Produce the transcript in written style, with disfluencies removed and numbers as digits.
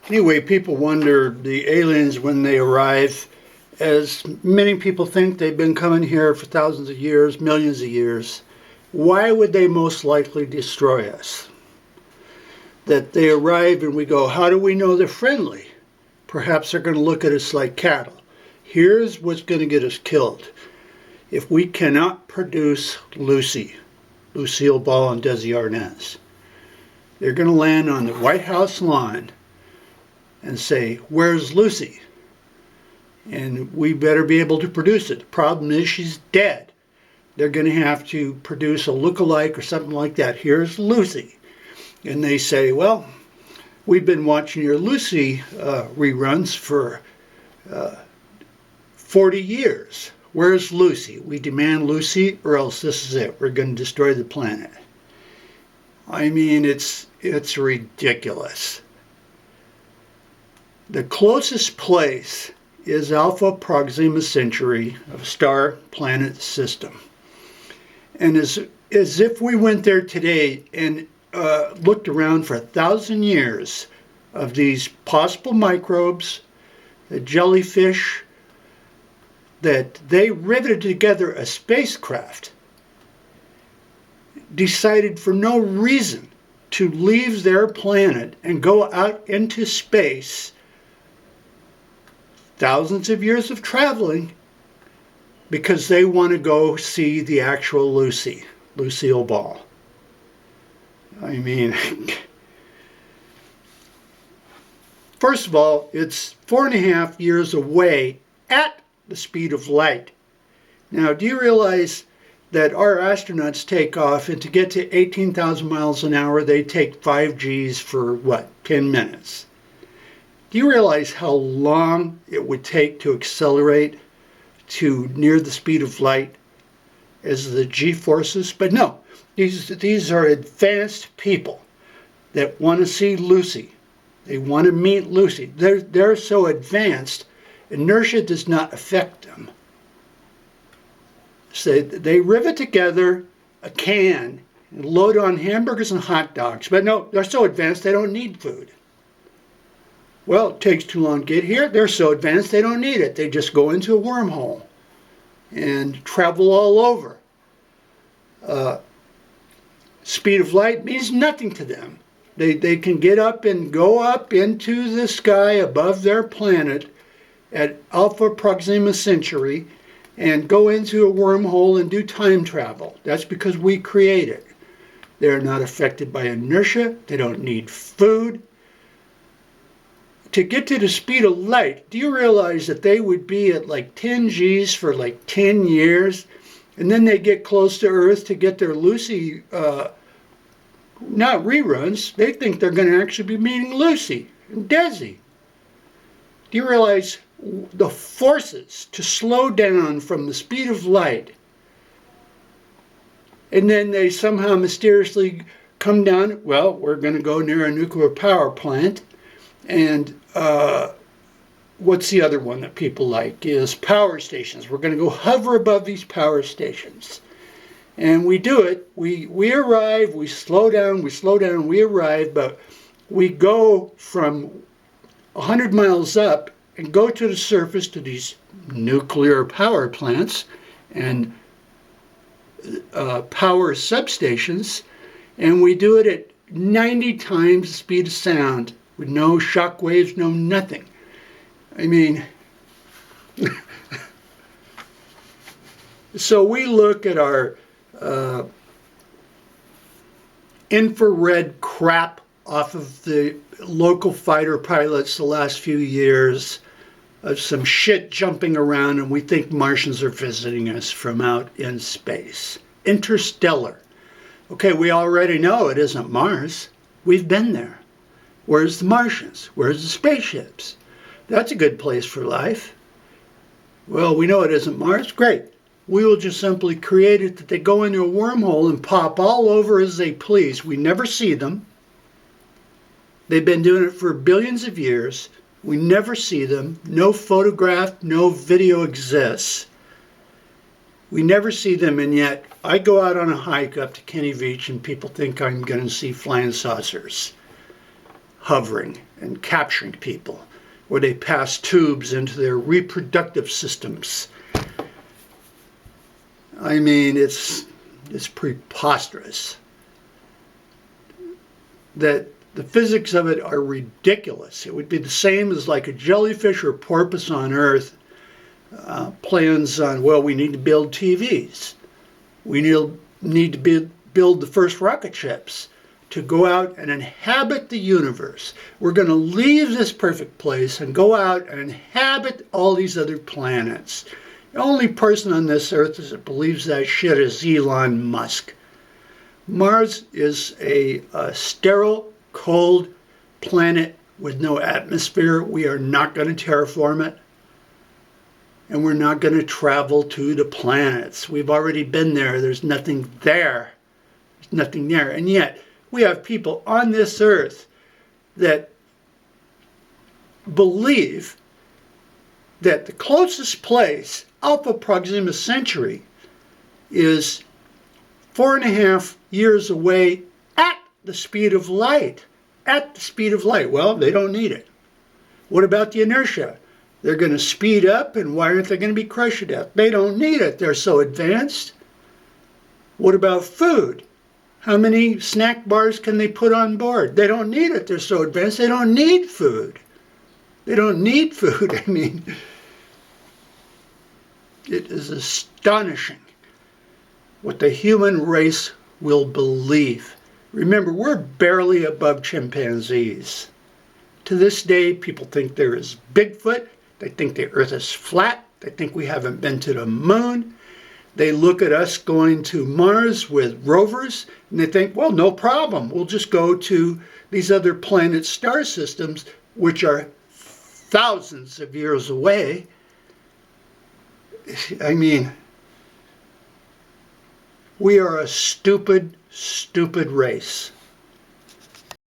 Anyway, people wonder, the aliens, when they arrive, as many people think they've been coming here for thousands of years, millions of years, why would they most likely destroy us? That they arrive and we go, how do we know they're friendly? Perhaps they're going to look at us like cattle. Here's what's going to get us killed. If we cannot produce Lucille Ball and Desi Arnaz, they're going to land on the White House lawn and say, where's Lucy? And we better be able to produce it. The problem is she's dead. They're going to have to produce a look-alike or something like that. Here's Lucy. And they say, well, we've been watching your Lucy reruns for 40 years. Where's Lucy? We demand Lucy, or else this is it. We're going to destroy the planet. I mean, it's ridiculous. The closest place is Alpha Proxima Centauri of star planet system. And as if we went there today and looked around for 1,000 years of these possible microbes, the jellyfish, that they riveted together a spacecraft, decided for no reason to leave their planet and go out into space, thousands of years of traveling, because they want to go see the actual Lucille Ball. I mean, first of all, it's 4.5 years away at the speed of light. Now, do you realize that our astronauts take off, and to get to 18,000 miles an hour, they take 5 Gs for, what, 10 minutes? Do you realize how long it would take to accelerate to near the speed of light as the G-forces? But no, these are advanced people that want to see Lucy. They want to meet Lucy. They're so advanced, inertia does not affect them. So they rivet together a can and load on hamburgers and hot dogs. But no, they're so advanced they don't need food. Well, it takes too long to get here. They're so advanced they don't need it. They just go into a wormhole and travel all over. Speed of light means nothing to them. They can get up and go up into the sky above their planet at Alpha Proxima Centauri and go into a wormhole and do time travel. That's because we create it. They're not affected by inertia. They don't need food. To get to the speed of light, do you realize that they would be at like 10 Gs for like 10 years? And then they get close to Earth to get their Lucy, not reruns. They think they're going to actually be meeting Lucy and Desi. Do you realize the forces to slow down from the speed of light, and then they somehow mysteriously come down? Well, we're going to go near a nuclear power plant, and what's the other one that people like is power stations. We're going to go hover above these power stations, and we do it. We arrive, we slow down, we arrive, but we go from 100 miles up and go to the surface to these nuclear power plants and power substations, and we do it at 90 times the speed of sound with no shock waves, no nothing. I mean, so we look at our infrared crap off of the local fighter pilots the last few years, of some shit jumping around, and we think Martians are visiting us from out in space. Interstellar. Okay, we already know it isn't Mars. We've been there. Where's the Martians? Where's the spaceships? That's a good place for life. Well, we know it isn't Mars. Great. We will just simply create it that they go into a wormhole and pop all over as they please. We never see them. They've been doing it for billions of years. We never see them. No photograph, no video exists. We never see them, and yet I go out on a hike up to Kenny Beach and people think I'm going to see flying saucers. hovering and capturing people, where they pass tubes into their reproductive systems. I mean, it's preposterous. That the physics of it are ridiculous. It would be the same as like a jellyfish or porpoise on Earth plans on, well, we need to build TVs. We need to build the first rocket ships to go out and inhabit the universe. We're going to leave this perfect place and go out and inhabit all these other planets. The only person on this earth that believes that shit is Elon Musk. Mars is a sterile, cold planet with no atmosphere. We are not going to terraform it. And we're not going to travel to the planets. We've already been there. There's nothing there. There's nothing there. And yet, we have people on this earth that believe that the closest place, Alpha Proxima Centauri, is 4.5 years away at the speed of light. At the speed of light. Well, they don't need it. What about the inertia? They're going to speed up, and why aren't they going to be crushed to death? They don't need it. They're so advanced. What about food? How many snack bars can they put on board? They don't need it. They're so advanced. They don't need food. They don't need food. I mean, it is astonishing what the human race will believe. Remember, we're barely above chimpanzees. To this day, people think there is Bigfoot. They think the earth is flat. They think we haven't been to the moon. They look at us going to Mars with rovers, and they think, well, no problem. We'll just go to these other planet star systems, which are thousands of years away. I mean, we are a stupid, stupid race.